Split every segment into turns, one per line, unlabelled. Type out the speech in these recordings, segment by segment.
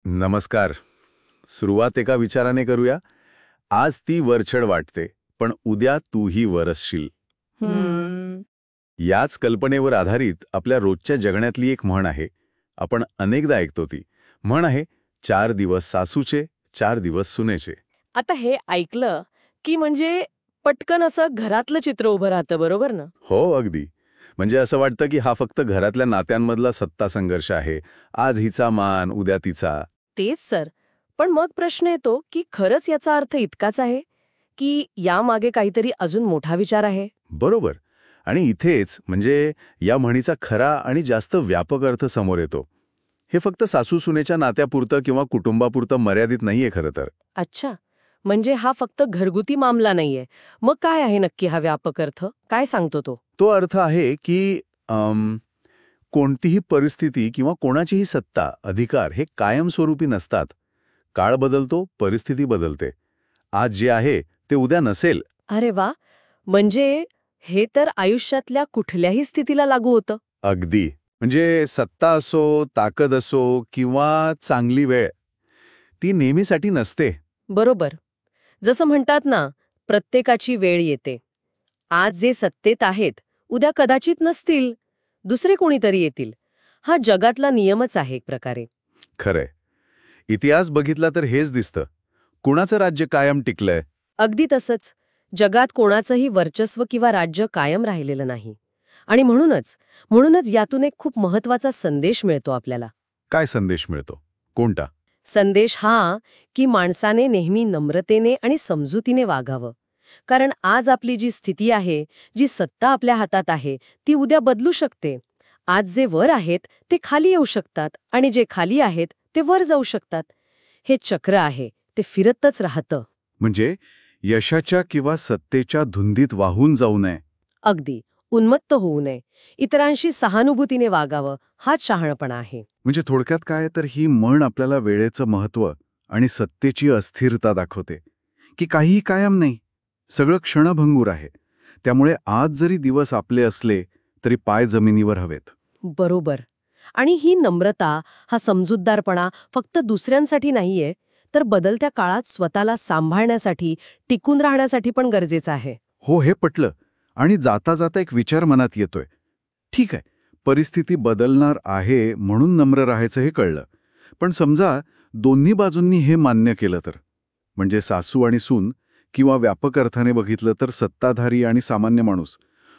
नमस्कार. सुरुवात एका विचाराने करूया. आज ती वरचढ वाटते, पण उद्या तूही वर असशील.
हम्म.
याच कल्पनेवर आधारित आपल्या रोजच्या जगण्यातली एक म्हण आहे. आपण अनेकदा ऐकतो ती. म्हण आहे, 4 दिवस सासूचे, 4 दिवस सुनेचे.
आता हे ऐकलं की म्हणजे पटकन असं घरातलं चित्र उभं राहतं, बरोबर ना?
हो, अगदी. म्हणजे असं वाटतं की हा फक्त घरातल्या नात्यांमधला सत्ता संघर्ष आहे. आज हिचा मान, उद्या तिचा.
तेच सर. पण मग प्रश्न येतो की खरंच याचा अर्थ इतकाच आहे की यामागे काहीतरी अजून मोठा विचार आहे?
बरोबर. आणि इथेच म्हणजे या म्हणीचा खरा आणि जास्त व्यापक अर्थ समोर येतो. हे फक्त सासू-सुनेच्या नात्यापुरतं किंवा कुटुंबापुरतं मर्यादित नाहीये खरं तर.
अच्छा, म्हणजे हा फक्त घरगुती मामला नाहीये. मग काय आहे नक्की हा व्यापक अर्थ? काय सांगतो तो?
तो अर्थ आहे की कोणतीही परिस्थिती किंवा कोणाचीही सत्ता, अधिकार हे कायमस्वरूपी नसतात. काळ बदलतो, परिस्थिती बदलते. आज जे आहे ते उद्या नसेल.
अरे वा, म्हणजे हे तर आयुष्यातल्या कुठल्याही स्थितीला लागू होतं.
अगदी. म्हणजे सत्ता असो, ताकद असो किंवा चांगली वेळ, ती नेहमीसाठी नसते.
बरोबर. जसं म्हणतात ना, प्रत्येकाची वेळ येते. आज जे सत्तेत आहेत, उद्या कदाचित नसतील, दुसरे कोणीतरी येतील. हा जगातला नियमच आहे एक प्रकारे.
खरंय. इतिहास बघितला तर हेच दिसतं. कुणाचं राज्य कायम टिकलंय?
अगदी तसंच. जगात कोणाचंही वर्चस्व किंवा राज्य कायम राहिलेलं नाही. आणि म्हणूनच यातून एक खूप महत्वाचा संदेश मिळतो आपल्याला.
काय संदेश मिळतो? कोणता?
संदेश हा की माणसाने नेहमी नम्रतेने आणि समजुतीने वागावं. कारण आज आपली जी स्थिती आहे, जी सत्ता आपल्या हातात आहे, ती उद्या बदलू शकते. आज जे वर आहेत ते खाली येऊ शकतात आणि जे खाली आहेत ते वर जाऊ शकतात. हे चक्र आहे, ते फिरतच राहतं.
म्हणजे यशाच्या किंवा सत्तेच्या धुंदीत वाहून जाऊ नये.
अगदी उन्मत्त होऊ नये. इतरांशी सहानुभूतीने वागावं, हाच शहाणपणा आहे.
म्हणजे थोडक्यात काय तर ही म्हण आपल्याला वेळेचं महत्त्व आणि सत्तेची अस्थिरता दाखवते, की काहीही कायम नाही. सगळं क्षणभंगूर आहे. त्यामुळे आज जरी दिवस आपले असले तरी पाय जमिनीवर हवेत.
बरोबर. आणि ही नम्रता, हा समजूतदारपणा फक्त दुसऱ्यांसाठी नाहीये, तर बदलत्या काळात स्वतःला सांभाळण्यासाठी, टिकून राहण्यासाठी पण गरजेचं आहे.
हो, हे पटलं. आणि जाता जाता एक विचार मनात येतोय. ठीक आहे, परिस्थिती बदलणार आहे म्हणून नम्र राहायचं हे कळलं. पण समजा दोन्ही बाजूंनी हे मान्य केलं तर, म्हणजे सासू आणि सून किंवा व्यापक अर्थाने बघितलं तर सत्ताधारी आणि सामान्य माणूस,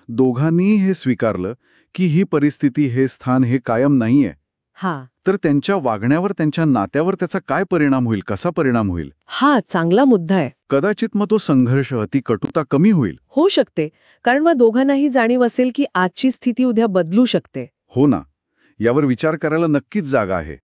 दोघांनी हे स्वीकारलं की ही परिस्थिती, हे स्थान हे कायम नाहीये,
हा
तर त्यांच्या वागण्यावर, त्यांच्या नात्यावर त्याचा काय परिणाम होईल, कसा परिणाम होईल?
हा चांगला मुद्दा आहे.
कदाचित मग तो संघर्ष, ती कटुता कमी होईल.
होऊ शकते, कारण मग दोघांनाही जाणीव असेल की आजची स्थिती उद्या बदलू शकते.
हो ना, यावर विचार करायला नक्कीच जागा आहे.